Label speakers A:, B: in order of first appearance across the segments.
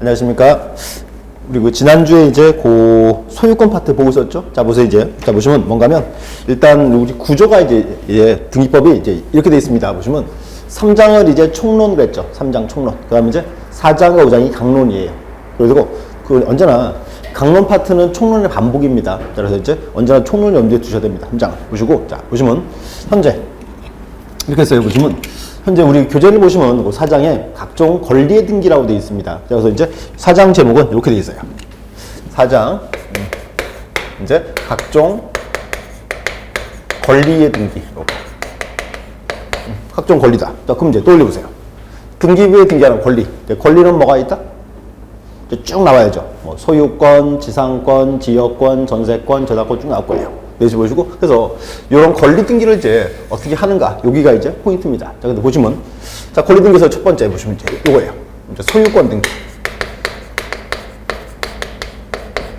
A: 안녕하십니까. 그리고 지난주에 이제 그 소유권 파트 보고 있었죠? 자, 보세요, 이제. 자, 보시면 뭔가면, 일단 우리 구조가 이제, 등기법이 이제 이렇게 되어 있습니다. 보시면, 3장을 이제 총론으로 했죠. 3장 총론. 그 다음에 이제 4장과 5장이 강론이에요. 그리고 언제나 강론 파트는 총론의 반복입니다. 그래서 이제 언제나 총론 염두에 두셔야 됩니다. 3장 보시고, 자, 보시면, 현재. 이렇게 했어요. 보시면, 현재 우리 교재를 보시면 그 4장에 각종 권리의 등기라고 되어 있습니다. 그래서 이제 4장 제목은 이렇게 되어 있어요. 4장 이제 각종 권리의 등기. 이렇게. 각종 권리다. 자, 그럼 이제 떠올려 보세요. 등기부에 등기하는 권리. 권리는 뭐가 있다? 이제 쭉 나와야죠. 뭐 소유권, 지상권, 지역권, 전세권, 저작권 쭉 나올 거예요. 여기서 보시고, 그래서 이런 권리 등기를 이제 어떻게 하는가, 여기가 이제 포인트입니다. 자, 근데 보시면, 자, 권리 등기에서 첫 번째 보시면 이제 이거예요. 이제 소유권 등기.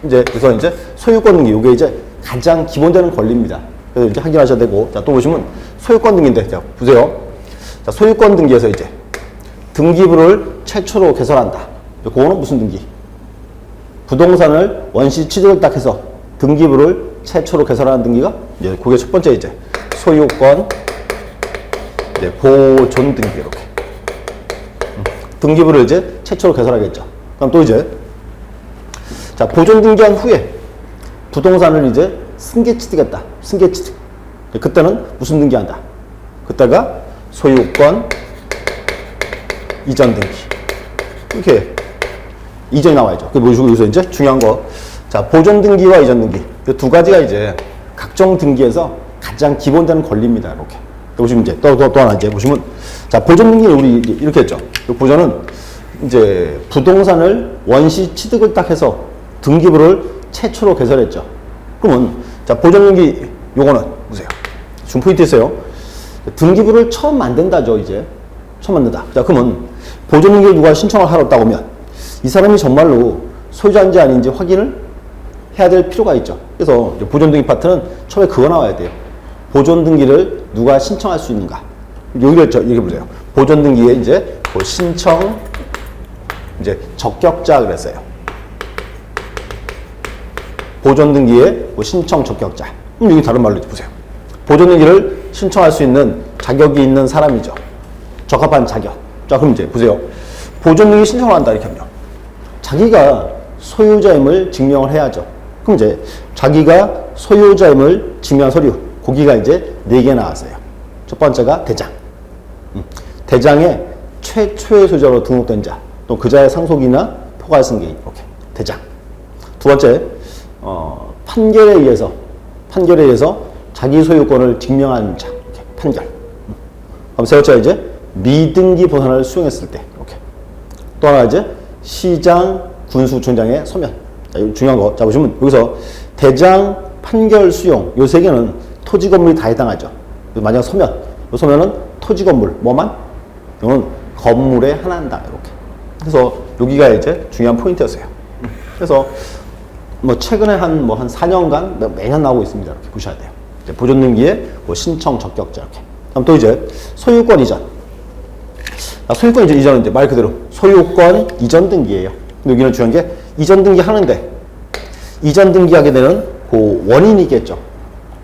A: 그래서 이제 소유권 등기, 이게 이제 가장 기본되는 권리입니다. 그래서 이제 확인하셔야 되고, 자, 또 보시면 소유권 등기인데, 자, 보세요. 자, 소유권 등기에서 이제 등기부를 최초로 개설한다. 그거는 무슨 등기? 부동산을 원시 취득을 딱 해서 등기부를 최초로 개설하는 등기가 이제 그게 첫 번째 이제 소유권 이제 보존 등기 이렇게 등기부를 이제 최초로 개설하겠죠. 그럼 또 이제 자 보존 등기한 후에 부동산을 이제 승계 취득했다. 승계 취득. 그때는 무슨 등기한다? 그때가 소유권 이전 등기. 이렇게 이전이 나와야죠. 그 보시고 여기서 이제 중요한 거. 자, 보존 등기와 이전 등기. 이 두 가지가 이제 각종 등기에서 가장 기본되는 권리입니다. 이렇게. 보시면 이제 또 하나 이제 보시면 자, 보존 등기를 우리 이렇게 했죠. 보존은 이제 부동산을 원시 취득을 딱 해서 등기부를 최초로 개설했죠. 그러면 자, 보존 등기 요거는 보세요. 중 포인트 있어요. 등기부를 처음 만든다죠, 이제. 처음 만든다. 자, 그러면 보존 등기를 누가 신청을 하러 왔다고 하면 이 사람이 정말로 소유자인지 아닌지 확인을 해야 될 필요가 있죠. 그래서 보존 등기 파트는 처음에 그거 나와야 돼요. 보존 등기를 누가 신청할 수 있는가. 여기 보세요. 보존 등기에 이제 그 신청, 이제 적격자 그랬어요. 보존 등기에 그 신청 적격자. 여기 다른 말로 보세요. 보존 등기를 신청할 수 있는 자격이 있는 사람이죠. 적합한 자격. 자, 그럼 이제 보세요. 보존 등기 신청을 한다 이렇게 하면 자기가 소유자임을 증명을 해야죠. 그럼 이제 자기가 소유자임을 증명한 서류, 거기가 이제 4개 나왔어요. 첫 번째가 대장. 대장에 최초의 소유자로 등록된 자, 또 그자의 상속이나 포괄 승계, 이렇게 대장. 두 번째, 판결에 의해서 자기 소유권을 증명한 자, 이렇게 판결. 그럼 세 번째가 이제 미등기 본선을 수용했을 때, 이렇게. 또 하나 이제 시장, 군수청장의 서면. 자, 중요한 거. 자, 보시면 여기서 대장, 판결, 수용. 요 세 개는 토지 건물이 다 해당하죠. 만약 서면. 요 서면은 토지 건물. 뭐만? 이건 건물에 하나한다. 이렇게. 그래서 여기가 이제 중요한 포인트였어요. 그래서 뭐 최근에 한 4년간 매년 나오고 있습니다. 이렇게 보셔야 돼요. 이제 보존 등기에 뭐 신청 적격자 이렇게. 그럼 또 이제 소유권 이전. 소유권 이전은 이제 말 그대로 소유권 이전 등기예요. 여기는 중요한 게 이전 등기 하는데 이전 등기하게 되는 그 원인이 있겠죠.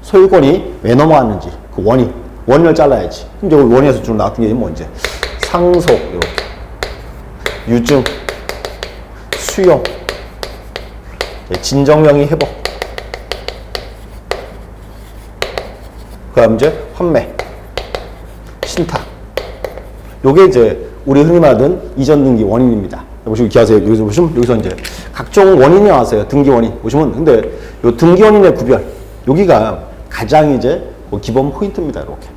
A: 소유권이 왜 넘어갔는지 그 원인을 잘라야지. 그럼 이제 원인에서 주로 나왔던 게 뭐 이제 상속 이렇게 유증 수용 진정명의 회복 그다음 이제 환매 신탁 요게 이제 우리 흔히 말하는 이전 등기 원인입니다. 보시고 기하세요. 여기서 보시면 여기서 이제 각종 원인이 나왔어요. 등기 원인 보시면 근데 요 등기 원인의 구별 여기가 가장 이제 그 기본 포인트입니다. 이렇게.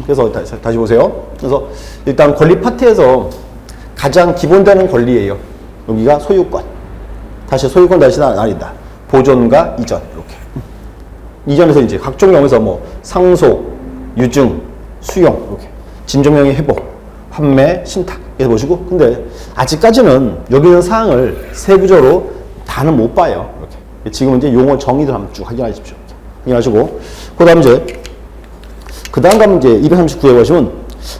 A: 그래서 다시 보세요. 그래서 일단 권리 파트에서 가장 기본되는 권리예요. 여기가 소유권. 다시 소유권 다시 나뉜다. 보존과 이전 이렇게. 이전에서 이제 각종 경우에서 뭐 상속, 유증, 수용 이렇게. 진정명의 회복, 환매, 신탁. 그래서 보시고 근데 아직까지는 여기 있는 사항을 세부적으로 다는 못 봐요. 이렇게. 지금은 이제 용어 정의들 한번 쭉 확인하십시오. 확인하시고 그 다음 가면 이제 239에 보시면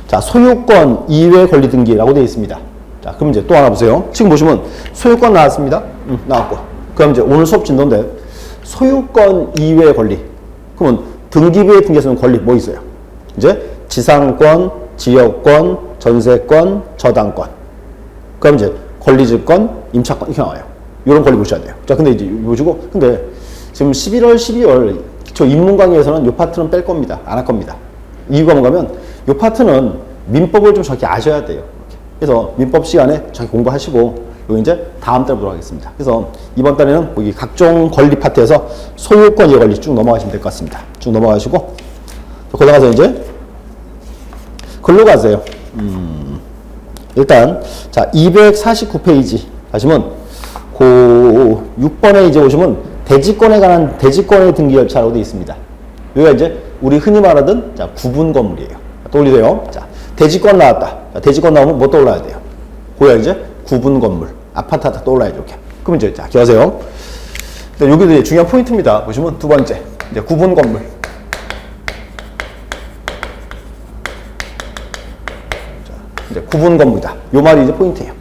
A: 자 소유권 이외 권리 등기라고 되어 있습니다. 자, 그럼 이제 또 하나 보세요. 지금 보시면 소유권 나왔습니다. 나왔고. 그럼 이제 오늘 수업 진도인데 소유권 이외의 권리. 그러면 등기부에 등기할 는 권리 뭐 있어요? 이제 지상권, 지역권, 전세권, 저당권. 그럼 이제 권리질권, 임차권 이렇게 나와요. 이런 권리 보셔야 돼요. 자, 근데 이제 보시고 근데 지금 11월, 12월 저 입문 강의에서는 이 파트는 뺄 겁니다. 안 할 겁니다. 이유가 뭔가면 이 파트는 민법을 좀 정확히 아셔야 돼요. 그래서 민법 시간에 정확히 공부하시고 요 이제 다음 달 보도록 하겠습니다. 그래서 이번 달에는 여기 각종 권리 파트에서 소유권의 권리 쭉 넘어가시면 될 것 같습니다. 쭉 넘어가시고 거기 가서 이제 글로 가세요. 일단 자 249페이지 가시면 그 6번에 이제 오시면 대지권에 관한 대지권의 등기 절차라고 되어 있습니다. 여기가 이제 우리 흔히 말하던 자 구분 건물이에요. 떠올리세요. 자 대지권 나왔다. 자, 대지권 나오면 뭐 떠올라야 돼요? 고야 이제 구분 건물, 아파트 하나 떠올라야죠. 이렇게. 그럼 이제 자 기억하세요. 여기도 이제 중요한 포인트입니다. 보시면 두 번째 이제 구분 건물. 자, 이제 구분 건물이다. 요 말이 이제 포인트예요.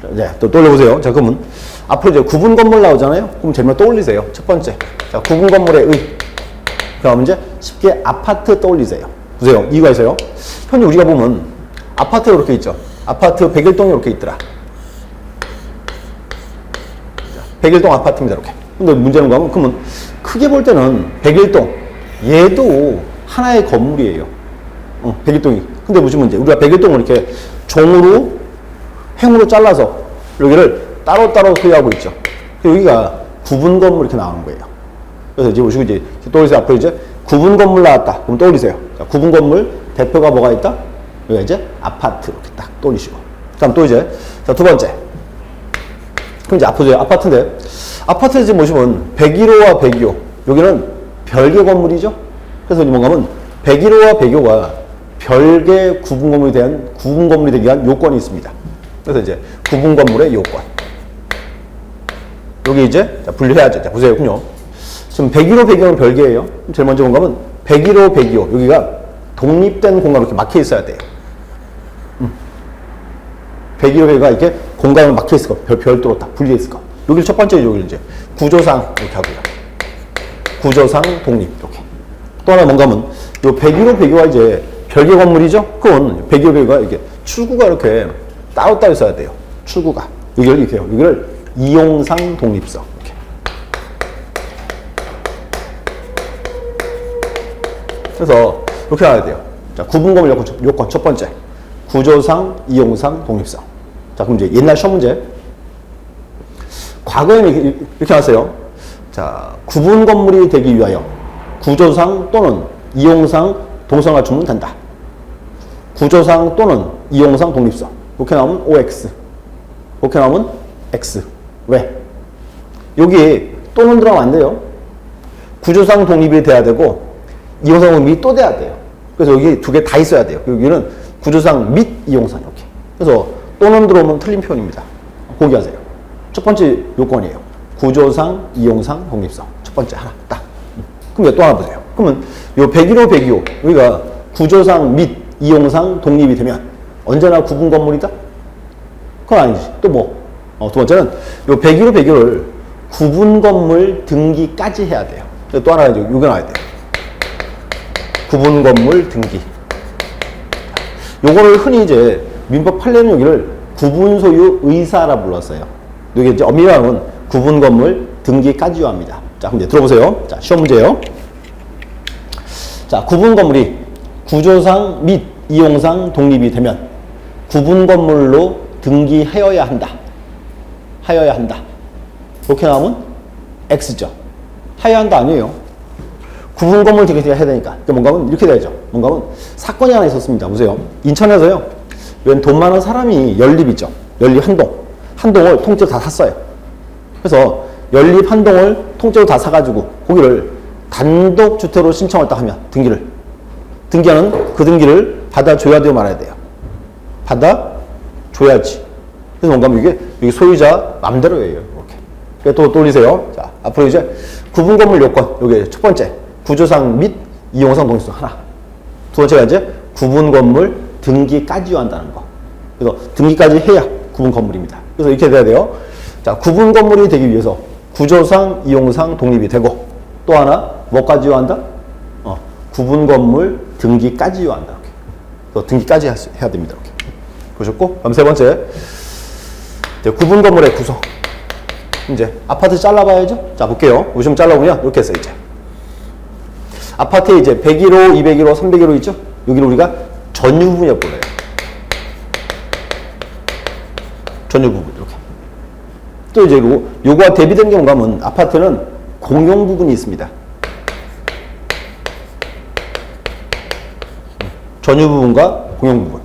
A: 자, 이제 또 떠올려보세요. 자 그러면 앞으로 이제 구분 건물 나오잖아요. 그럼 제일 먼저 떠올리세요. 첫 번째. 자 구분 건물의 의. 그럼 이제 쉽게 아파트 떠올리세요. 보세요. 이유가 있어요. 현재 우리가 보면 아파트가 이렇게 있죠. 아파트 101동이 이렇게 있더라. 101동 아파트입니다. 이렇게. 근데 문제는 뭐냐면 그러면 크게 볼 때는 101동 얘도 하나의 건물이에요. 101동이. 근데 무슨 문제? 우리가 101동을 이렇게 종으로 행으로 잘라서 여기를 따로따로 소유하고 있죠. 여기가 구분 건물 이렇게 나오는 거예요. 그래서 이제 보시고 이제 떠올리세요. 앞으로 이제 구분 건물 나왔다. 그럼 떠올리세요. 자, 구분 건물 대표가 뭐가 있다? 여기가 이제 아파트 이렇게 딱 떠올리시고. 그다음 또 이제 자, 두 번째. 그럼 이제 앞으로 아파트인데 아파트에 지금 보시면 101호와 102호 여기는 별개 건물이죠. 그래서 뭔가 하면 101호와 102호가 별개 구분 건물에 대한 구분 건물이 되기 위한 요건이 있습니다. 그래서 이제 구분 건물의 요건. 여기 이제 자, 분류해야죠. 자, 보세요. 지금 101호, 102호는 별개예요. 제일 먼저 뭔가 하면 101호, 102호 여기가 독립된 공간으로 이렇게 막혀 있어야 돼요. 101호, 102호가 이렇게 공간으로 막혀 있을 거, 별도로 딱 분리해 있을 거. 여기를 첫 번째 여기를 이제 구조상 이렇게 하고요. 구조상 독립 이렇게. 또 하나 뭔가 하면 요 101호, 102호가 이제 별개 건물이죠. 그건 101호, 102호가 이렇게 출구가 이렇게 따로따로 있어야 돼요. 출구가 여기를 이렇게 해요. 여기를 이용상 독립성. 그래서 이렇게 나와야 돼요. 자, 구분건물 요건 첫 번째. 구조상, 이용상, 독립성. 자, 그럼 이제 옛날 시험 문제. 과거에는 이렇게 나왔어요. 자, 구분건물이 되기 위하여 구조상 또는 이용상, 독립성을 갖추면 된다. 구조상 또는 이용상, 독립성. 이렇게 나오면 OX. 이렇게 나오면 X. 왜? 여기 또는 들어가면 안 돼요. 구조상 독립이 돼야 되고 이용상 독립이 또 돼야 돼요. 그래서 여기 두 개 다 있어야 돼요. 여기는 구조상 및 이용상 이렇게. 그래서 또는 들어오면 틀린 표현입니다. 고기하세요. 첫 번째 요건이에요. 구조상, 이용상, 독립성. 첫 번째 하나 딱. 그럼 또 하나 보세요. 그러면 요 101호, 102호 여기가 구조상 및 이용상 독립이 되면 언제나 구분 건물이다? 그건 아니지. 또 뭐? 두 번째는 요 101호, 102호를 구분 건물 등기까지 해야 돼요. 또 하나 이제 요게 나와야 돼요. 구분 건물 등기. 요거를 흔히 이제 민법 판례는 여기를 구분 소유 의사라 불렀어요. 여기 이제 엄밀히 말하면 구분 건물 등기까지 요합니다. 자, 그럼 이제 들어보세요. 자, 시험 문제예요. 자, 구분 건물이 구조상 및 이용상 독립이 되면 구분 건물로 등기하여야 한다. 하여야 한다. 이렇게 나오면 X죠. 하여야 한다 아니에요. 구분 건물 등기해야 되니까. 뭔가 하면 이렇게 돼야죠. 뭔가 하면 사건이 하나 있었습니다. 보세요. 인천에서요. 돈 많은 사람이 연립 있죠. 연립 한 동. 한 동을 통째로 다 샀어요. 그래서 연립 한 동을 통째로 다 사가지고 거기를 단독 주택으로 신청을 딱 하면 등기하는 그 등기를 받아줘야 돼요, 말아야 돼요. 받아줘야지. 그래서 뭔가 하면 이게 여기 소유자 맘대로예요. 이렇게. 또 돌리세요. 자, 앞으로 이제 구분 건물 요건. 여기 첫 번째. 구조상 및 이용상 독립성 하나. 두 번째가 이제 구분 건물 등기까지 요한다는 거. 그래서 등기까지 해야 구분 건물입니다. 그래서 이렇게 돼야 돼요. 자, 구분 건물이 되기 위해서 구조상, 이용상 독립이 되고 또 하나 뭐까지 요한다? 구분 건물 등기까지 요한다. 이렇게. 또 등기까지 해야 됩니다. 이렇게. 보셨고, 그럼 세 번째 구분 건물의 구성. 이제 아파트 잘라봐야죠. 자, 볼게요. 보시면 잘라보면 이렇게 했어요. 이제 아파트에 이제 101호, 201호, 301호 있죠? 여기를 우리가 전유 부분이라고 불러요. 전유 부분 이렇게. 또 이제 요거와 대비된 경우가 하면 아파트는 공용 부분이 있습니다. 전유 부분과 공용 부분.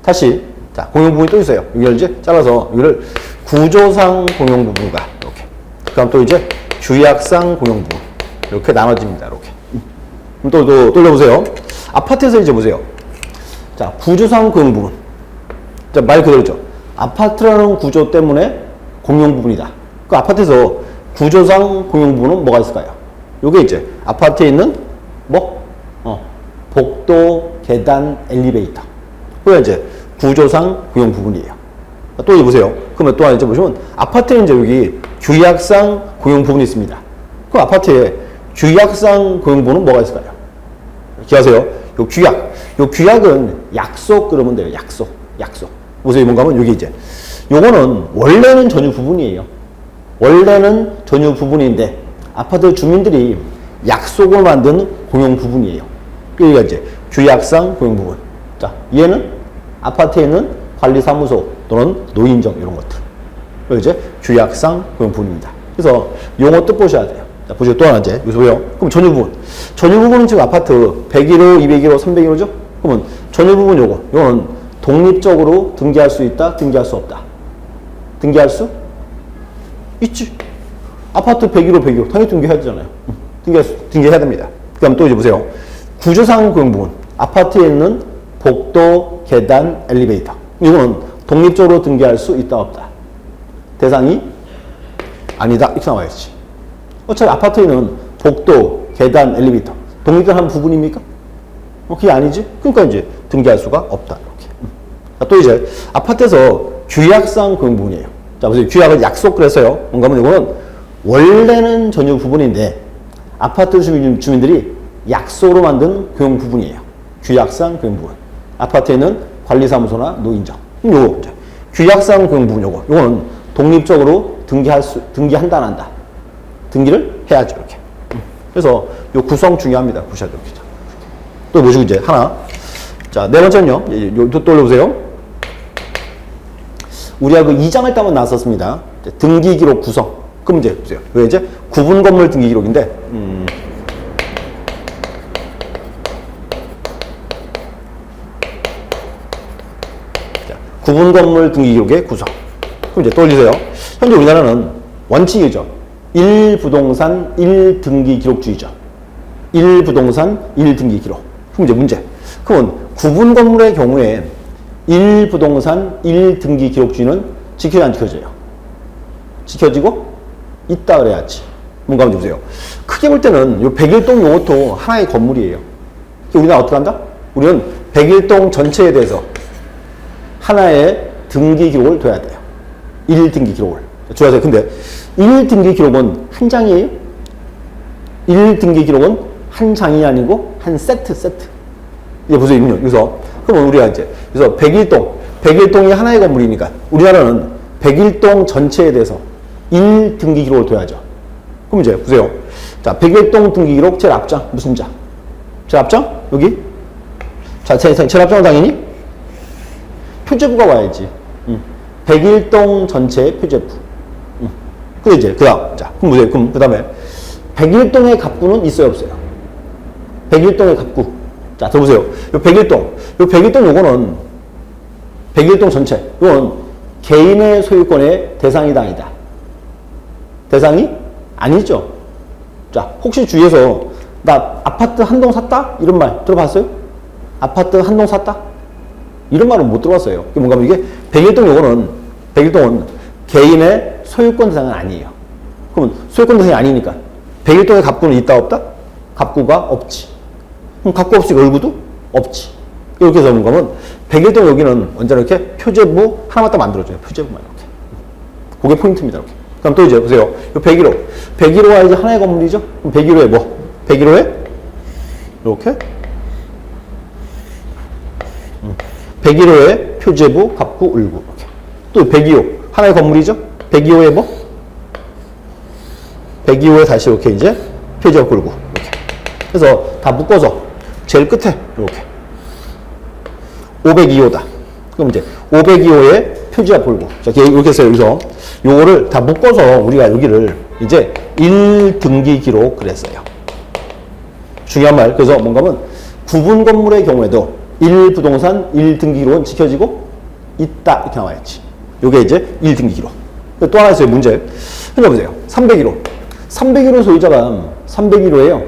A: 다시 자, 공용 부분이 또 있어요. 여기를 이제 잘라서 여기를 구조상 공용 부분과 이렇게. 그다음 또 이제 규약상 공용 부분 이렇게 나눠집니다. 이렇게. 또 돌려보세요. 아파트에서 이제 보세요. 자, 구조상 공용 부분. 자, 말 그대로죠. 아파트라는 구조 때문에 공용 부분이다. 그 아파트에서 구조상 공용 부분은 뭐가 있을까요? 요게 이제 아파트에 있는 복도, 계단, 엘리베이터. 그게 이제 구조상 공용 부분이에요. 또 이제 보세요. 그러면 또 하나 이제 보시면 아파트에 이제 여기 규약상 공용 부분이 있습니다. 그 아파트에 규약상 공용 부분은 뭐가 있을까요? 기억하세요. 요 규약은 약속 그러면 돼요. 약속. 보세요. 뭔가 하면 여기 이제 요거는 원래는 전유 부분이에요. 원래는 전유 부분인데 아파트 주민들이 약속을 만든 공용 부분이에요. 여기가 이제 규약상 공용 부분. 자, 얘는 아파트에 있는 관리사무소 또는 노인정 이런 것들. 여기 이제 규약상 공용 부분입니다. 그래서 용어 뜻 보셔야 돼요. 자, 보시고 또 하나 이제 여기서 보세요. 그럼 전유 부분. 전유 부분은 지금 아파트 101호, 201호, 301호죠? 그러면 전유 부분 요거는 독립적으로 등기할 수 있다, 등기할 수 없다. 등기할 수 있지. 아파트 101호, 102호 당연히 등기해야 되잖아요. 등기해야 됩니다. 그다음 또 이제 보세요. 구조상 공용 부분. 아파트에 있는 복도, 계단, 엘리베이터. 이거는 독립적으로 등기할 수 있다, 없다. 대상이 아니다. 이렇게 나와야지. 어차피 아파트에는 복도, 계단, 엘리베이터. 독립된 부분입니까? 그게 아니지. 그러니까 이제 등기할 수가 없다. 이렇게. 자, 또 이제 아파트에서 규약상 공용 부분이에요. 자, 보세요. 규약을 약속 그랬어요. 뭔가 하면 이거는 원래는 전유 부분인데 아파트 주민들이 약속으로 만든 공용 부분이에요. 규약상 공용 부분. 아파트에는 관리사무소나 노인정. 요거 이제 규약상 공용 부분 요거는 독립적으로 등기한다 안 한다. 등기를 해야죠. 이렇게. 그래서 요 구성 중요합니다. 보셔야 됩니다. 또 보시고 이제 하나. 자, 네 번째는요. 또 올려보세요. 우리가 그 2장을 따면 나왔었습니다. 등기 기록 구성. 그럼 이제 보세요. 왜 이제 구분 건물 등기 기록인데, 자, 구분 건물 등기 기록의 구성. 그럼 이제 또 올리세요. 현재 우리나라는 원칙이죠. 1부동산 1등기 기록주의죠. 1부동산 1등기 기록. 그럼 이제 문제. 그러면 구분 건물의 경우에 1부동산 1등기 기록주의는 지켜야 안 지켜져요? 지켜지고 있다 그래야지. 뭔가 한번 보세요. 크게 볼 때는 요 101동 요것도 하나의 건물이에요. 우리는 어떻게 한다? 우리는 101동 전체에 대해서 하나의 등기 기록을 둬야 돼요. 1등기 기록을. 주의하세요. 근데 1등기 기록은 한 장이에요? 1등기 기록은 한 장이 아니고 한 세트. 이제 보세요. 여기서. 그러면 우리가 이제, 그래서 101동이 하나의 건물이니까 우리나라는 101동 전체에 대해서 1등기 기록을 둬야죠. 그럼 이제 보세요. 자, 101동 등기 기록 제일 앞장. 무슨 장? 제일 앞장? 여기? 자, 제일 앞장은 당연히 표제부가 와야지. 101동 전체의 표제부. 그 이제 그 다음. 자, 그럼 보세요. 그럼 그 다음에 101동의 갑구는 있어요, 없어요? 101동의 갑구. 자, 들어보세요. 요 101동. 요거는 101동 전체. 이건 개인의 소유권의 대상이다, 아니다? 대상이 아니죠. 자, 혹시 주위에서 나 아파트 한 동 샀다? 이런 말 들어봤어요? 아파트 한 동 샀다? 이런 말은 못 들어봤어요. 뭔가 이게 101동은 개인의 소유권 대상은 아니에요. 그러면 소유권 대상이 아니니까 101동의 갑구는 있다, 없다? 갑구가 없지. 그럼 갑구 없으니까 얼구도 없지. 이렇게 해서 뭔가 하면 101동 여기는 언제나 이렇게 표제부 하나만 딱 만들어줘요. 표제부만 이렇게. 그게 포인트입니다. 이렇게. 그럼 또 이제 보세요. 요 101호. 101호가 이제 하나의 건물이죠? 그럼 101호에 뭐? 101호에 이렇게 101호에 표제부, 갑구, 을구. 이렇게. 또 102호. 하나의 건물이죠? 102호에 뭐? 102호에 다시 이렇게 이제 표제부, 을구. 이렇게. 그래서 다 묶어서 제일 끝에 이렇게. 502호다. 그럼 이제 502호에 표지와 볼고. 자, 이렇게 해서 여기서 요거를 다 묶어서 우리가 여기를 이제 1등기 기록 그랬어요. 중요한 말. 그래서 뭔가 하면 구분 건물의 경우에도 1부동산 1등기 기록은 지켜지고 있다. 이렇게 나와야지. 요게 이제 1등기 기록. 또 하나 있어요. 문제. 현재 보세요. 301호. 301호 소유자가 301호에요.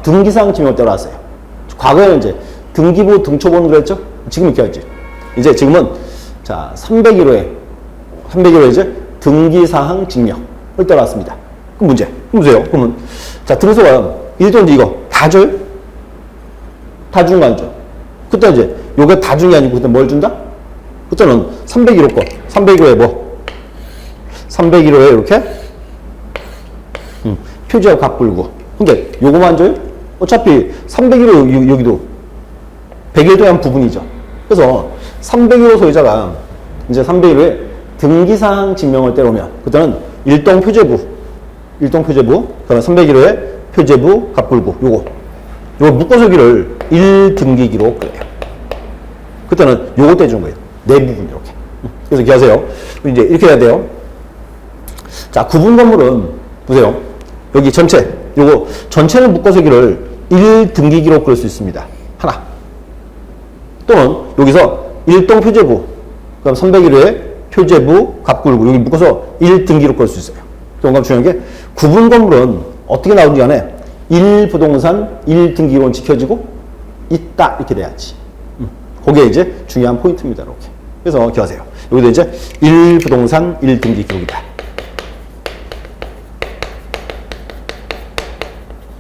A: 등기상 지명을 따라왔어요. 과거에는 이제 등기부 등초본으로 했죠? 지금 이렇게 하지. 이제 지금은, 자, 301호에 이제 등기사항 증명을 따라왔습니다. 그럼 문제. 그럼 보세요. 그러면, 자, 등소가 일단 이거 다 줘요? 다 주는 거 아니죠? 그때 이제 요게 다 주는 게 아니고 그때 뭘 준다? 그때는 301호 거. 301호에 뭐? 301호에 이렇게 표지와 갑불구. 그러니까 요거만 줘요? 어차피 301호 여기도 101도의 한 부분이죠. 그래서 301호 소유자가 이제 301호에 등기사항 증명을 때려오면 그때는 일동 표제부, 그다음에 301호에 표제부, 갑불구 요거 묶어서 여기를 1등기 기록 그래요. 그때는 요거 떼주는 거예요. 네 부분 이렇게. 그래서 기하세요. 이제 이렇게 해야 돼요. 자, 구분 건물은 보세요. 여기 전체 요거 전체를 묶어서 여기를 1등기 기록 그럴 수 있습니다. 하나. 또는 여기서 일동 표제부, 그럼 301호에 표제부, 갑굴구 여기 묶어서 1등기로 걸 수 있어요. 그러니까 중요한 게 구분 건물은 어떻게 나오는지 간에 1부동산 1등기로는 지켜지고 있다 이렇게 돼야지. 그게 이제 중요한 포인트입니다. 이렇게. 그래서 기억하세요. 여기도 이제 1부동산 1등기 기록이다.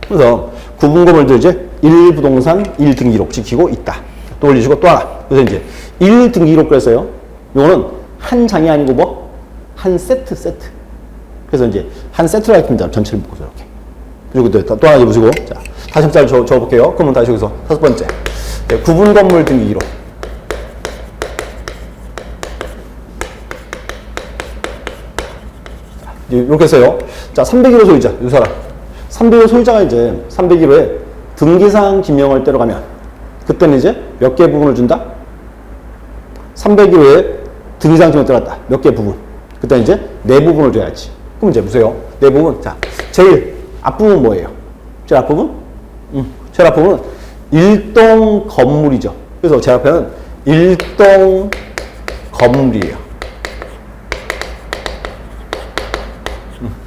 A: 그래서 구분 건물도 이제 1부동산 1등기 기록 지키고 있다. 또 올리시고 또 하나. 그래서 이제 1등기 기록 그랬어요. 요거는 한 장이 아니고 뭐? 한 세트. 그래서 이제 한 세트로 할겁니다. 전체를 묶어서 이렇게. 그리고 또 하나 보시고. 자, 다시 한번 적어볼게요. 그러면 다시 여기서 5번째. 네, 구분 건물 등기 기록. 이렇게 해서요. 자, 301호 소유자. 이 사람. 301호 소유자가 이제 301호에 등기사항 지명을 때려가면 그때는 이제 몇 개 부분을 준다? 301호에 등기사항 지명을 때렸다. 몇 개 부분. 그때는 이제 네 부분을 줘야지. 그럼 이제 보세요. 네 부분. 자, 제일 앞부분 뭐예요? 제일 앞부분? 제일 앞부분은 일동 건물이죠. 그래서 제 앞에는 일동 건물이에요.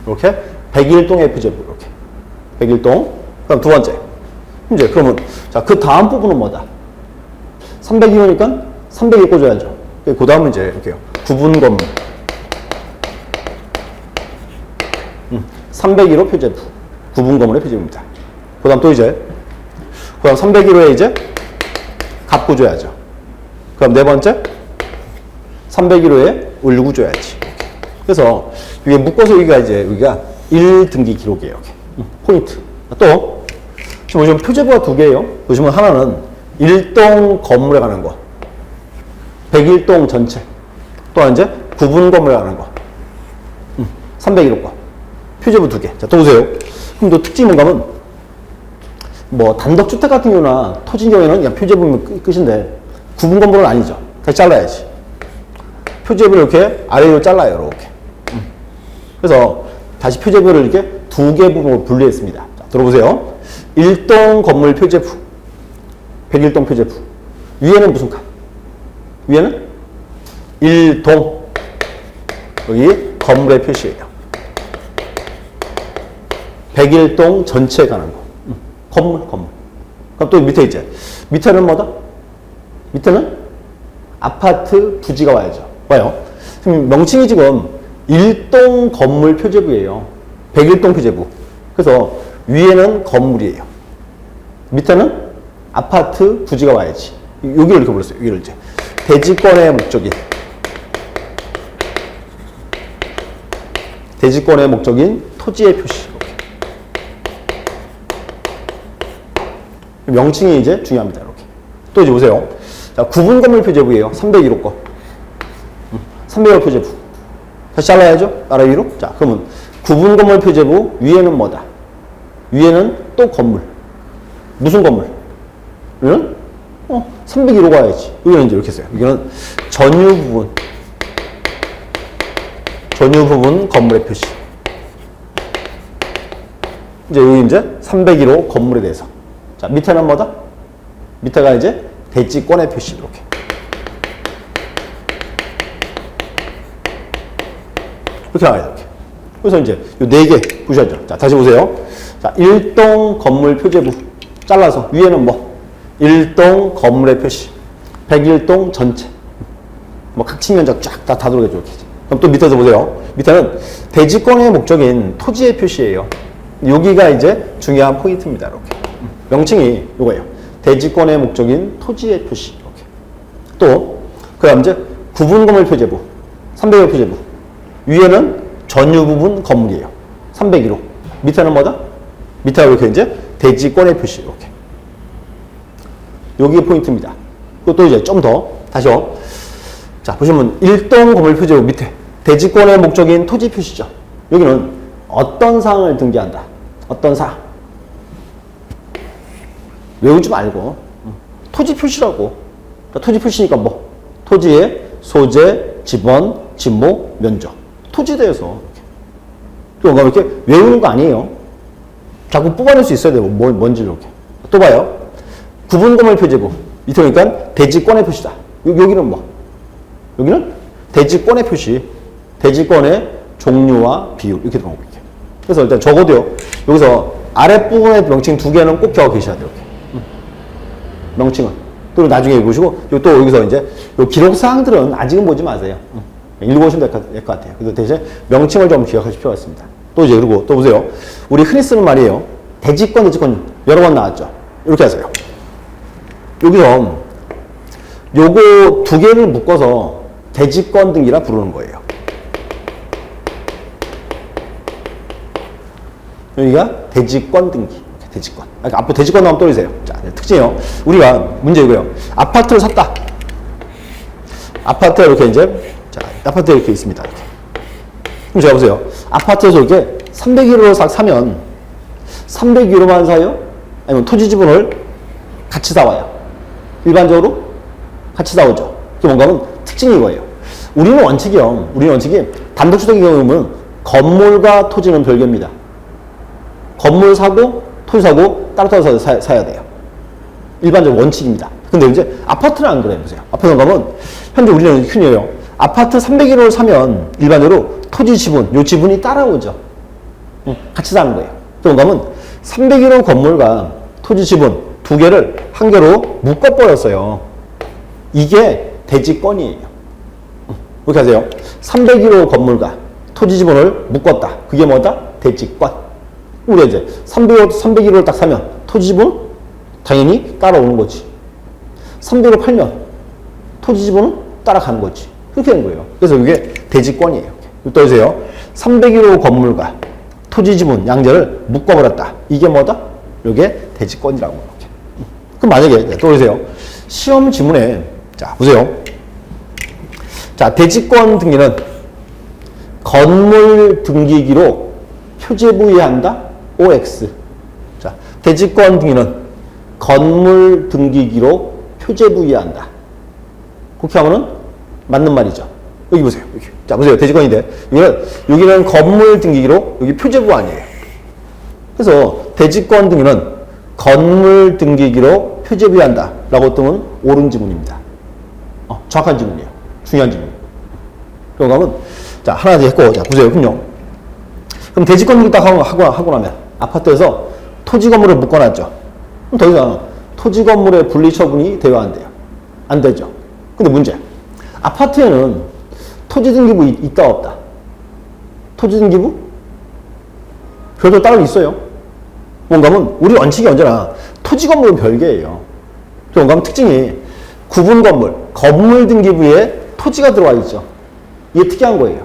A: 이렇게 101동의 표제부 이렇게 101동. 그럼 두 번째. 이제 그러면 자, 그 다음 부분은 뭐다? 302호니까 300일 꽂아야죠. 그 다음은 이제 이렇게요. 구분 건물. 301호 표제부. 구분 건물의 표제부입니다. 그 다음 또 이제 그 다음 301호에 이제 갑구 줘야죠. 그럼 네 번째 301호에 을구 줘야지. 그래서 이게 묶어서 여기가 이제 여기가 1등기 기록이에요. 이렇게. 포인트. 또 지금 보시면 표제부가 두 개예요. 보시면 하나는 일동 건물에 관한 거, 101동 전체. 또 이제 구분 건물에 관한 거, 301호 거. 표제부 두 개. 자, 또 보세요. 그럼 또 특징이 뭔가 하면 뭐 단독주택 같은 경우나 토지 경우에는 그냥 표제부면 끝인데 구분 건물은 아니죠. 다시 잘라야지. 표제부를 이렇게 아래로 잘라요. 이렇게. 그래서 다시 표제부를 이렇게 두 개 부분으로 분리했습니다. 자, 들어보세요. 일동 건물 표제부, 101동 표제부. 위에는 무슨 칸? 위에는 일동. 여기 건물의 표시예요. 101동 전체에 관한 거. 건물. 그럼 또 밑에 이제 밑에는 뭐다? 밑에는 아파트 부지가 와야죠. 와요. 지금 명칭이 지금 일동 건물 표제부예요. 101동 표제부. 그래서 위에는 건물이에요. 밑에는 아파트 부지가 와야지. 여기를 이렇게 불렀어요. 여기를 이제. 대지권의 목적인. 대지권의 목적인 토지의 표시. 이렇게. 명칭이 이제 중요합니다. 이렇게. 또 이제 보세요. 자, 구분 건물 표제부예요. 301호 거. 301호 표제부. 다시 잘라야죠? 아래 위로. 자, 그러면 구분 건물 표제부 위에는 뭐다? 위에는 또 건물. 무슨 건물? 여기는 301호 가야지. 여기는 이제 이렇게 써요. 여기는 전유 부분. 전유 부분 건물의 표시. 이제 여기 이제 301호 건물에 대해서. 자, 밑에는 뭐다? 밑에가 이제 대지권의 표시. 이렇게. 이렇게 나와요. 이렇게. 그래서 이제 요 4개 보셔야죠. 자, 다시 보세요. 자, 1동 건물 표제부. 잘라서 위에는 뭐? 1동 건물의 표시. 101동 전체. 뭐 각 측면적 쫙 다 들어가죠. 이렇게. 그럼 또 밑에서 보세요. 밑에는 대지권의 목적인 토지의 표시예요. 여기가 이제 중요한 포인트입니다. 이렇게. 명칭이 이거예요. 대지권의 목적인 토지의 표시. 이렇게. 또, 그 다음 이제 구분 건물 표제부. 301호 표제부. 위에는 전유 부분 건물이에요. 301호. 밑에는 뭐다? 밑에가 이렇게 이제 대지권의 표시. 이렇게. 여기가 포인트입니다. 또 이제 좀 더, 다시요. 자, 보시면 1동 건물 표제부 밑에 대지권의 목적인 토지 표시죠. 여기는 어떤 사항을 등기한다. 어떤 사항. 외우지 말고. 토지 표시라고. 토지 표시니까 뭐? 토지의 소재, 지번, 지목, 면적. 토지에 대해서. 그러니까 이렇게 외우는 거 아니에요. 자꾸 뽑아낼 수 있어야 돼요. 뭔지 이렇게. 또 봐요. 구분건물 표제부. 밑에 보니까 대지권의 표시다. 여기는 뭐? 여기는 대지권의 표시. 대지권의 종류와 비율. 이렇게 들어가고 있게. 그래서 일단 적어도요. 여기서 아랫부분의 명칭 2개는 꼭 적어 계셔야 돼요. 이렇게. 명칭은. 또 나중에 보시고, 또 여기서 이제 요 기록사항들은 아직은 보지 마세요. 읽어보시면 될 것 같아요. 그래서 대신 명칭을 좀 기억하실 필요가 있습니다. 또 이제 그리고 또 보세요. 우리 흔히 쓰는 말이에요. 대지권, 대지권 여러 번 나왔죠. 이렇게 하세요. 여기서 요거 2개를 묶어서 대지권 등기라 부르는 거예요. 여기가 대지권 등기. 대지권. 앞으로 대지권 나오면 떠오르세요. 자, 특징이요. 우리가 문제 이거예요. 아파트를 샀다. 아파트가 이렇게 이제, 자, 아파트가 이렇게 있습니다. 이렇게. 그럼 제가 보세요. 아파트에서 이렇게 301호로 사면 301호만 사요? 아니면 토지 지분을 같이 사와요? 일반적으로 같이 사오죠. 그게 뭔가 하면 특징이 이거예요. 우리는 원칙이 단독주택의 경우는 건물과 토지는 별개입니다. 건물 사고 토지 사고 따로 사야 돼요. 일반적 원칙입니다. 근데 이제 아파트는 안 그래요. 보세요. 아파트 가면 현재 우리는 흔히 해요. 아파트 301호를 사면 일반적으로 토지 지분, 요 지분이 따라오죠. 같이 사는 거예요. 그럼 가면 301호 건물과 토지 지분 2개를 한 개로 묶어버렸어요. 이게 대지권이에요. 이렇게 하세요. 301호 건물과 토지 지분을 묶었다. 그게 뭐다? 대지권. 우리가 이제 301호를 딱 사면 토지 지분 당연히 따라오는 거지. 301호 팔면 토지 지분은 따라가는 거지. 그렇게 되는 거예요. 그래서 이게 대지권이에요. 또 보세요. 301호 건물과 토지 지분 양자를 묶어버렸다. 이게 뭐다? 이게 대지권이라고. 이렇게. 그럼 만약에 또 보세요. 시험 지문에 자 보세요. 자 대지권 등기는 건물 등기기로 표제부의한다. OX. 자 대지권 등기는 건물 등기기로 표제부의한다. 그렇게 하면은 맞는 말이죠. 여기 보세요. 여기. 자, 보세요. 대지권인데. 여기는 건물 등기기로, 여기 표제부 아니에요. 그래서 대지권 등기는 건물 등기기로 표제부의한다. 라고 뜨면 옳은 지문입니다. 정확한 지문이에요. 중요한 지문. 그럼 가면, 자, 하나 했고, 자, 보세요. 그럼 대지권 등기 딱 하고 나면, 아파트에서 토지 건물을 묶어놨죠. 그럼 더 이상 토지 건물의 분리 처분이 되어야 안 돼요. 안 되죠. 근데 문제. 아파트에는 토지 등기부 있다 없다? 토지 등기부? 별도 따로 있어요. 뭔가 하면 우리 원칙이 언제나 토지 건물은 별개예요. 뭔가 하면 특징이 구분 건물 등기부에 토지가 들어와 있죠. 이게 특이한 거예요.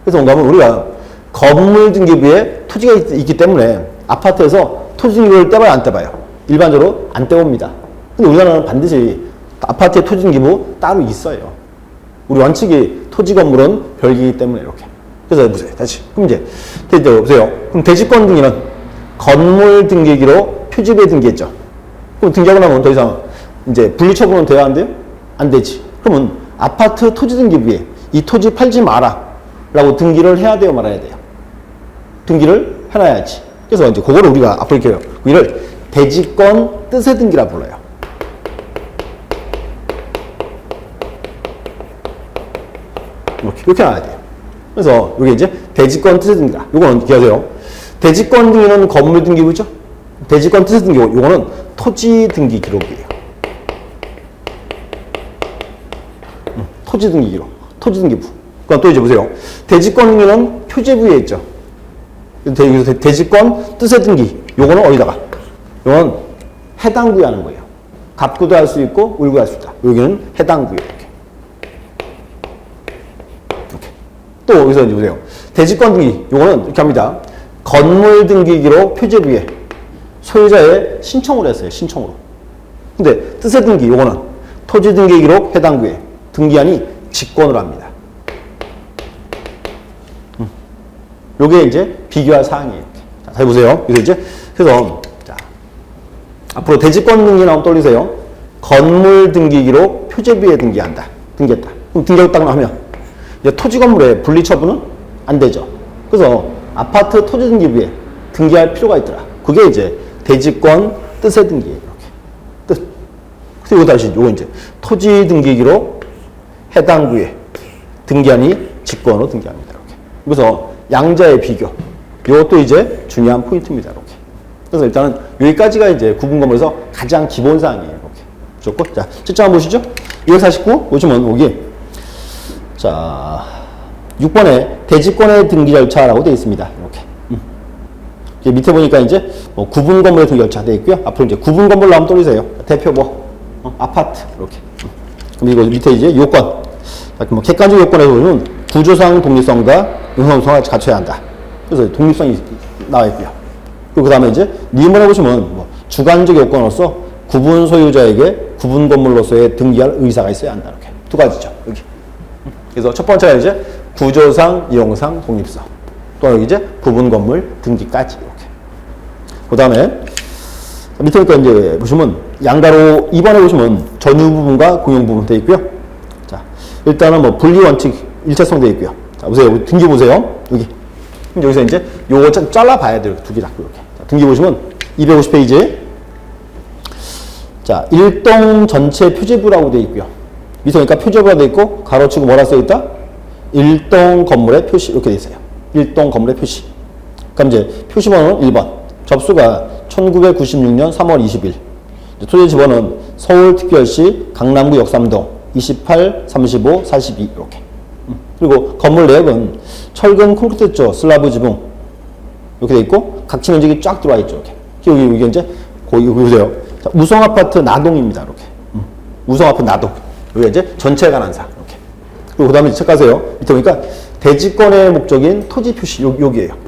A: 그래서 뭔가 하면 우리가 건물 등기부에 토지가 있기 때문에 아파트에서 토지 등기부를 떼봐요, 안 떼봐요? 일반적으로 안 떼봅니다. 근데 우리나라는 반드시 아파트의 토지 등기부 따로 있어요. 우리 원칙이 토지 건물은 별개이기 때문에 이렇게. 그래서 보세요. 다시. 그럼 이제 보세요. 그럼 대지권 등기는 건물 등기기로 표지부에 등기했죠. 그럼 등기하고 나면 더 이상 이제 분리처분은 돼야 안 돼요? 안 되지. 그러면 아파트 토지 등기부에 이 토지 팔지 마라 라고 등기를 해야 돼요, 말아야 돼요? 등기를 해놔야지. 그래서 이제 그거를 우리가 앞으로 이렇게 해요. 이를 대지권 뜻의 등기라 불러요. 이렇게 놔야 돼요. 그래서 이게 이제 대지권 뜻의 등기다. 요거는 기억하세요. 대지권 등기는 건물 등기부죠. 대지권 뜻의 등기, 요거는 토지 등기 기록이에요. 토지 등기 기록, 토지 등기부. 그럼 또 이제 보세요. 대지권 등기는 표제부에 있죠. 여기서 대지권 뜻의 등기, 요거는 어디다가? 요거는 해당 부에 하는 거예요. 갑구도 할 수 있고 울구도 할 수 있다. 여기는 해당 부에 이렇게. 또 여기서 이제 보세요. 대지권 등기, 요거는 이렇게 합니다. 건물 등기기로 표제부에 소유자의 신청을 했어요. 신청으로. 근데 뜻의 등기, 요거는 토지 등기기록 해당 부에 등기한이 직권으로 합니다. 요게 이제 비교할 사항이에요. 자, 잘 보세요. 그래서 자, 앞으로 대지권 등기 나오면 떠올리세요. 건물 등기기로 표제부에 등기한다. 등기했다. 그럼 등기했다고 하면 이제 토지 건물의 분리 처분은 안 되죠. 그래서 아파트 토지 등기부에 등기할 필요가 있더라. 그게 이제 대지권 뜻의 등기예요. 이렇게. 뜻. 그리고 다시 요거 이제 토지 등기기로 해당 부에 등기한이 직권으로 등기합니다. 이렇게. 그래서 양자의 비교. 이것도 이제 중요한 포인트입니다. 이렇게. 그래서 일단은 여기까지가 이제 구분 건물에서 가장 기본 사항이에요. 이렇게. 좋고. 자, 7장 한번 보시죠. 249 보시면 여기 자, 6번에 대지권의 등기 절차라고 되어 있습니다. 이렇게. 밑에 보니까 이제 뭐 구분 건물의 등기 절차 되어 있고요. 앞으로 이제 구분 건물로 한번 떠올리세요. 대표 아파트. 이렇게. 그럼 이거 밑에 이제 요건. 뭐 객관적 요건에서 보면 구조상 독립성과 응용성을 갖춰야 한다. 그래서 독립성이 나와 있고요. 그리고 그 다음에 이제 리문에 보시면 뭐 주관적 요건으로서 구분 소유자에게 구분 건물로서의 등기할 의사가 있어야 한다. 이렇게. 두 가지죠. 여기. 그래서 첫 번째가 이제 구조상, 이용상, 독립성. 또 여기 이제 구분 건물 등기까지 이렇게. 그 다음에 밑에 이제 보시면 양가로 2번에 보시면 전유 부분과 공용 부분 되어 있고요. 자, 일단은 뭐 분리 원칙 일체성 되어 있고요. 자, 보세요. 등기 보세요. 여기. 여기서 이제 요거 잘라 봐야 돼요. 두 개 잡고 이렇게. 자, 등기 보시면 250페이지. 자, 일동 전체 표제부라고 되어 있고요. 밑에 보니까 표제부가 되어 있고 가로치고 뭐라 써 있다? 일동 건물의 표시 이렇게 되어 있어요. 일동 건물의 표시. 그럼 이제 표시번호는 1번. 접수가 1996년 3월 20일. 토지 지번은 서울특별시 강남구 역삼동 28, 35, 42 이렇게. 그리고 건물 내역은 철근 콘크리트조 슬라브 지붕 이렇게 되어 있고 각취 면적이 쫙 들어와 있죠. 이렇게. 여기 이제 여기 보세요. 자, 우성아파트 나동입니다. 이렇게. 우성아파트 나동. 여기 이제 전체에 관한 사항. 이렇게. 그리고 그 다음에 체크하세요. 밑에 보니까 대지권의 목적인 토지 표시. 여기에요.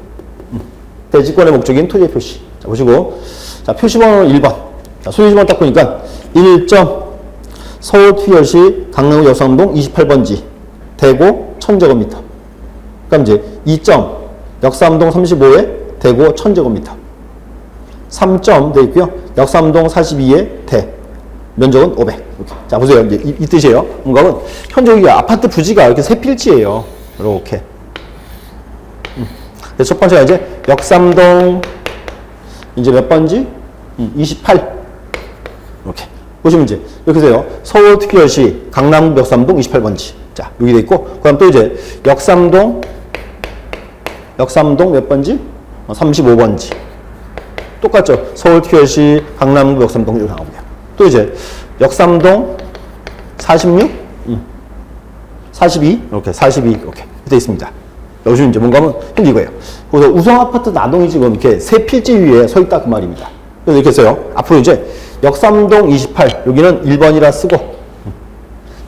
A: 대지권의 목적인 토지 표시. 자, 보시고. 자, 표시번호는 1번. 자, 소유지번 딱 보니까 1점 서울특별시 강남구 역삼동 28번지 대고 1000제곱미터. 그럼 이제 2점 역삼동 35에 대고 1000제곱미터. 3점 되어 있고요. 역삼동 42에 대. 면적은 500. 이렇게. 자, 보세요. 이제 이 뜻이에요. 뭔가는 현재 여기 아파트 부지가 이렇게 세 필지예요. 이렇게. 그래서 첫 번째가 이제 역삼동 이제 몇 번지? 28. 이렇게. 보시면 이제 이렇게 돼요. 서울특별시 강남구 역삼동 28번지. 자, 여기 돼 있고, 그 다음 또 이제 역삼동 몇 번지? 35번지. 똑같죠. 서울특별시 강남구 역삼동 이렇게 나오고요. 또 이제 역삼동 46, 42 이렇게 42 이렇게 돼 있습니다. 여기 이제 뭔가 하면 이거예요. 그래서 우성아파트 나동이 지금 이렇게 세 필지 위에 서 있다 그 말입니다. 그래서 이렇게 써요. 앞으로 이제 역삼동 28 여기는 1번이라 쓰고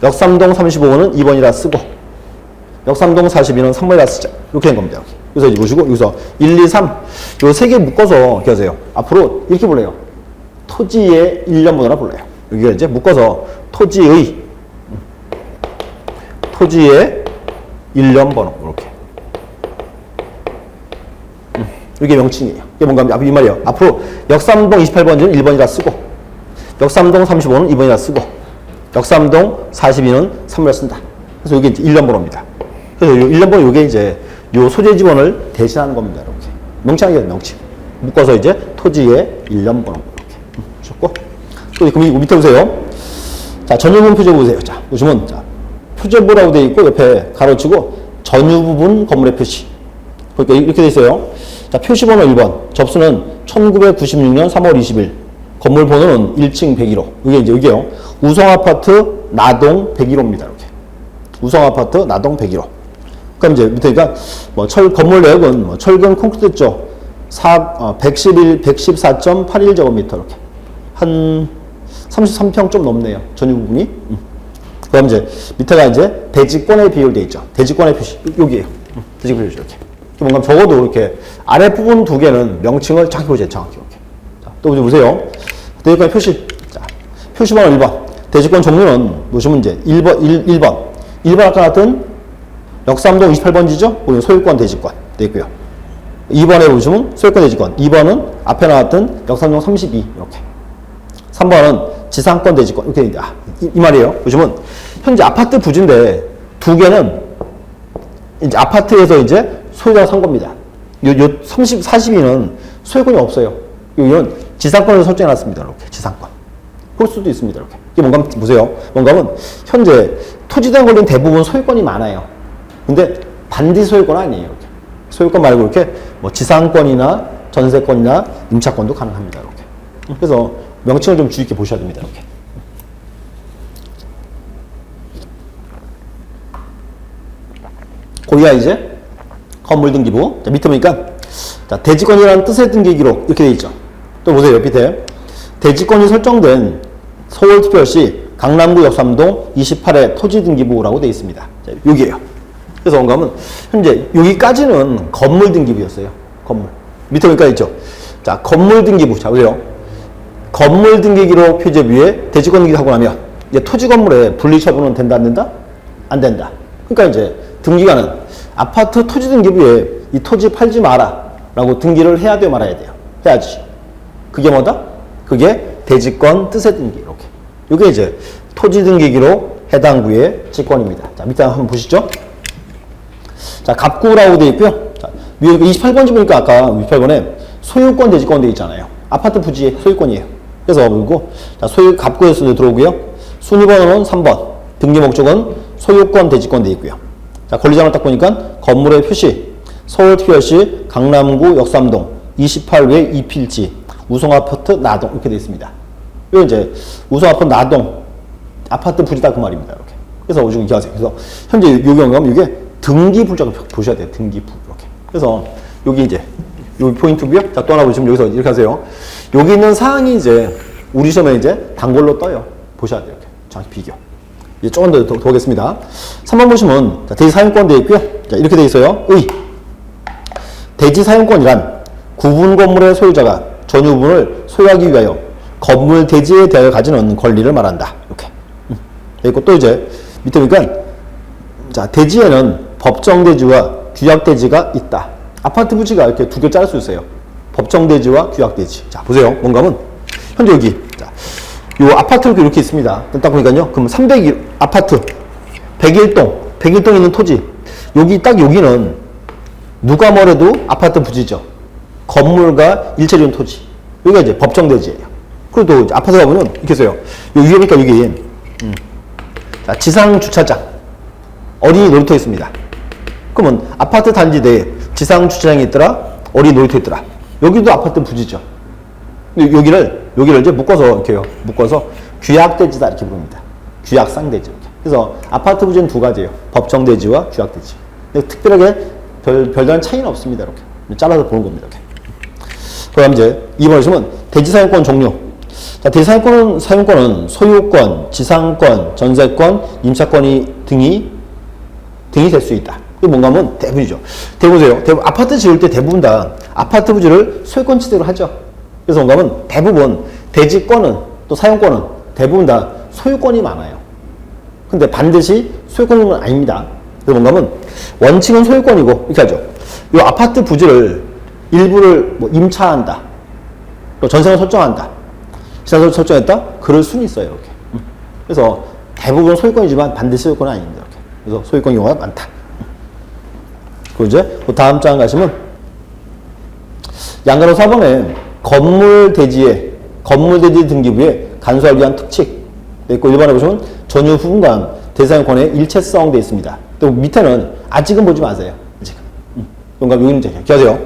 A: 역삼동 35호는 2번이라 쓰고, 역삼동 42는 3번이라 쓰자. 이렇게 된 겁니다. 그래서 이제 보시고, 여기서 1, 2, 3. 요 세 개 묶어서 이렇게 하세요. 앞으로 이렇게 불러요. 토지의 일련번호라 불러요. 여기가 이제 묶어서 토지의 일련번호. 이렇게. 이게 명칭이에요. 이게 뭔가 이 말이에요. 앞으로 역삼동 28번지는 1번이라 쓰고, 역삼동 35는 2번이라 쓰고, 역삼동 42는 3번이라 쓴다. 그래서 이게 이제 일련번호입니다. 그래서 이 일련번호 이게 이제 요 소재 지번을 대신하는 겁니다. 이렇게. 명칭이에요, 명칭. 묶어서 이제 토지의 일련번호. 이렇게. 좋고. 또 그럼 이거 밑에 보세요. 자, 전유부분 표제 보세요. 자, 보시면, 자, 표제부라고 되어 있고, 옆에 가로치고, 전유부분 건물의 표시. 그러니까 이렇게 되어 있어요. 자, 표시번호 1번. 접수는 1996년 3월 20일. 건물 번호는 1층 101호. 이게 이제 여기요. 우성아파트 나동 101호입니다. 이렇게. 우성아파트 나동 101호. 그럼 이제 밑에니까 뭐 건물 내역은 뭐 철근 콘크리트 쪽 114.81제곱미터 이렇게. 한 33평 좀 넘네요. 전유 부분이. 그럼 이제 밑에가 이제 대지권에 비율되어 있죠. 대지권의 표시. 여기에요. 대지권 표시 이렇게. 뭔가 적어도 이렇게 아랫부분 두 개는 명칭을 정확히 보세요. 정확히 이렇게. 자, 또 보세요. 대지권 표시. 자, 표시번호 1번. 대지권 종류는 보시면 이제 1번. 1번 아까 같은 역삼동 28번지죠? 보면 소유권 대지권 되어 있고요. 2번에 보시면 소유권 대지권. 2번은 앞에 나왔던 역삼동 32 이렇게. 3번은 지상권 대지권 이렇게 되어 있다. 이 말이에요. 보시면 현재 아파트 부지인데 두 개는 이제 아파트에서 이제 소유자가 산 겁니다. 요 42는 소유권이 없어요. 여기는 지상권을 설정해 놨습니다. 이렇게 지상권. 그럴 수도 있습니다. 이렇게. 이게 뭔가 보세요. 뭔가는 현재 토지대에 걸린 대부분 소유권이 많아요. 근데 반드시 소유권은 아니에요. 이렇게. 소유권 말고 이렇게 뭐 지상권이나 전세권이나 임차권도 가능합니다. 이렇게. 그래서 명칭을 좀 주의 있게 보셔야 됩니다. 이렇게. 거기가 이제 건물 등기부. 자, 밑에 보니까 자, 대지권이라는 뜻의 등기 기록 이렇게 돼 있죠. 또 보세요. 밑에 대지권이 설정된 서울특별시 강남구 역삼동 28회 토지등기부라고 돼 있습니다. 자, 여기에요. 그래서 뭔가 하면 현재 여기까지는 건물 등기부였어요. 건물. 밑에 보니까 있죠. 자, 건물 등기부. 자, 보세요. 건물 등기 기록 표제부에 대지권 등기하고 나면 이제 토지 건물에 분리 처분은 된다 안 된다? 안 된다. 그러니까 이제 등기가는 아파트 토지 등기부에 이 토지 팔지 마라 라고 등기를 해야 돼요, 말아야 돼요? 해야지. 그게 뭐다? 그게 대지권 뜻의 등기. 이렇게. 이게 이제 토지 등기 기록 해당 구의 직권입니다. 자, 밑에 한번 보시죠. 자, 갑구라고 되어 있고요. 자, 28번지 보니까 아까 28번에 소유권 대지권 되어 있잖아요. 아파트 부지의 소유권이에요. 그래서 그리고 자, 갑구에서 들어오고요. 순위번호는 3번. 등기 목적은 소유권 대지권 되어 있고요. 자, 권리자를 딱 보니까 건물의 표시, 서울특별시 강남구 역삼동 28회 2필지 우성아파트 나동 이렇게 되어 있습니다. 이거 이제 우성아파트 나동 아파트 부지다 그 말입니다. 이렇게. 그래서 오시고 이렇게 하세요. 그래서 현재 이 경우는 이게 등기 불자를 보셔야 돼요. 등기부 이렇게. 그래서 여기 이제 여기 포인트고요. 자, 또 하나 보시면 여기서 이렇게 하세요. 여기 있는 사항이 이제 우리 시험에 이제 단골로 떠요. 보셔야 돼요. 이렇게. 정확히 비교. 이제 조금 더 보겠습니다. 3번 보시면 자, 대지 사용권 되어 있고요. 자, 이렇게 되어 있어요. 대지 사용권이란 구분 건물의 소유자가 전유분을 소유하기 위하여 건물 대지에 대하여 가지는 권리를 말한다. 이렇게. 그리고 또 이제 밑에 보니까 자, 대지에는 법정 대지와 규약 대지가 있다. 아파트 부지가 이렇게 두 개 자를 수 있어요. 법정 대지와 규약 대지. 자, 보세요. 뭔가면 현재 여기 자, 요 아파트가 이렇게 있습니다. 딱 보니까요. 그럼 301 아파트 101동에 있는 토지. 여기는 누가 뭐래도 아파트 부지죠. 건물과 일체적인 토지. 여기가 이제 법정 대지예요. 그리고 또 아파트 가보면 이렇게 써요. 요 위에 보니까 여기 자, 지상 주차장. 어린이 놀이터 있습니다. 그러면 아파트 단지 내에 지상 주차장이 있더라. 어린이 놀이터 있더라. 여기도 아파트 부지죠. 근데 여기를 이제 묶어서 규약대지다 이렇게 부릅니다. 규약상대지. 이렇게. 그래서 아파트 부지는 두 가지예요. 법정대지와 규약대지. 근데 특별하게 별다른 차이는 없습니다. 이렇게 잘라서 보는 겁니다. 이렇게. 그럼 이제 2번 보시면 대지사용권 종류. 자, 대상권은, 사용권은 소유권, 지상권, 전세권, 등이 될 수 있다. 이게 뭔가 하면 대부분이죠. 대부분이요. 아파트 지을 때 대부분 다 아파트 부지를 소유권 지대로 하죠. 그래서 뭔가 하면 대부분 대지권은 또 사용권은 대부분 다 소유권이 많아요. 근데 반드시 소유권은 아닙니다. 그래서 뭔가 하면 원칙은 소유권이고 이렇게 하죠. 이 아파트 부지를 일부를 뭐 임차한다. 또 전세를 설정한다. 시장을 설정했다? 그럴 수는 있어요. 이렇게. 그래서 대부분 소유권이지만 반드시 소유권은 아닙니다. 이렇게. 그래서 소유권 경우가 많다. 그리고 이제 그 다음 장 가시면 양가로 4번에 건물 대지 등기부에 간소화를 위한 특칙 돼 있고 1번에 보시면 전유 후분간 대상권의 일체성 돼 있습니다. 또 밑에는 아직은 보지 마세요. 아직은. 그러니까 여기는 이제 기억하세요.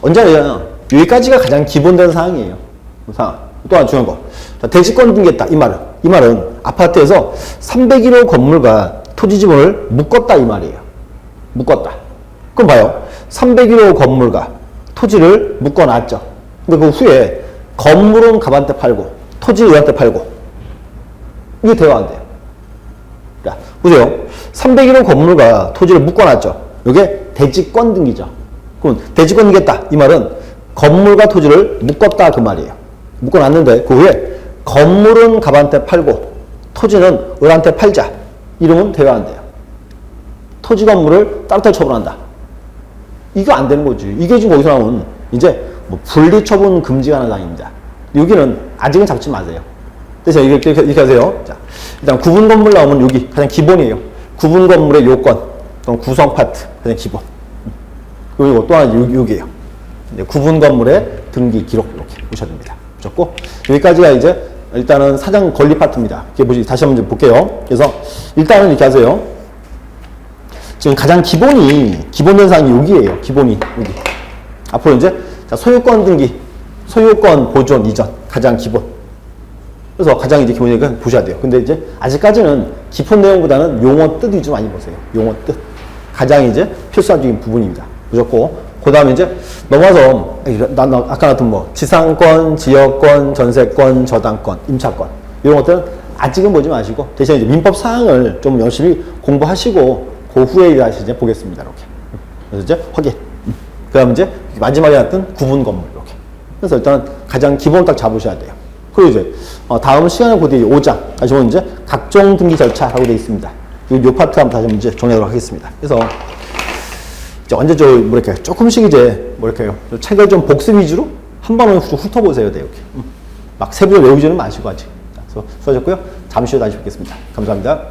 A: 언제나 여기까지가 가장 기본된 사항이에요. 상황. 또 하나 중요한 거. 자, 대지권 등기했다. 이 말은 아파트에서 301호 건물과 토지 지분을 묶었다. 이 말이에요. 묶었다. 그럼 봐요. 301호 건물과 토지를 묶어놨죠. 근데 그 후에 건물은 갑한테 팔고 토지를 얘한테 팔고 이게 대화 안 돼요. 자, 보세요. 301호 건물과 토지를 묶어놨죠. 이게 대지권 등기죠. 그럼 대지권 등기했다. 이 말은 건물과 토지를 묶었다. 그 말이에요. 묶어놨는데 그 후에 건물은 갑한테 팔고 토지는 을한테 팔자. 이러면 대화 안 돼요. 토지 건물을 따로 처분한다. 이거 안 되는 거지. 이게 지금 어디서 나오면 이제 뭐 분리처분 금지가 하는 사항입니다. 여기는 아직은 잡지 마세요. 그래서 이렇게 하세요. 자, 일단 구분 건물 나오면 여기 가장 기본이에요. 구분 건물의 요건, 또는 구성 파트 가장 기본. 그리고 또 하나 여기에요. 구분 건물의 등기 기록 이렇게 보셔야 됩니다. 보셨고 여기까지가 이제 일단은 사장 권리 파트입니다. 이렇게 다시 한번 볼게요. 그래서 일단은 이렇게 하세요. 지금 가장 기본된 사항이 여기에요. 기본이 여기. 앞으로 이제 소유권 등기, 소유권 보존 이전 가장 기본. 그래서 가장 이제 기본이니까 보셔야 돼요. 근데 이제 아직까지는 깊은 내용보다는 용어 뜻 위주로 많이 보세요. 용어 뜻. 가장 이제 필수적인 부분입니다. 보셨고 그 다음에 이제 넘어가서 아까 같은 뭐 지상권, 지역권, 전세권, 저당권, 임차권 이런 것들은 아직은 보지 마시고 대신 이제 민법 사항을 좀 열심히 공부하시고 그 후에 다시 이제 보겠습니다. 이렇게. 그래서 이제 확인. 그 다음에 이제 마지막에 나왔던 구분 건물 이렇게. 그래서 일단 가장 기본 딱 잡으셔야 돼요. 그리고 이제 다음 시간에 그 뒤에 5장 다시 보면 이제 각종 등기 절차라고 되어 있습니다. 이 파트 한번 다시 이제 정리하도록 하겠습니다. 그래서 이제 완전 뭐 이렇게 조금씩 이제 뭐 이렇게요. 책을 좀 복습 위주로 한 번은 훑어보세요. 네, 이렇게. 막 세부적으로 외우지는 마시고 아직. 그래서 수고하셨고요. 잠시 후에 다시 뵙겠습니다. 감사합니다.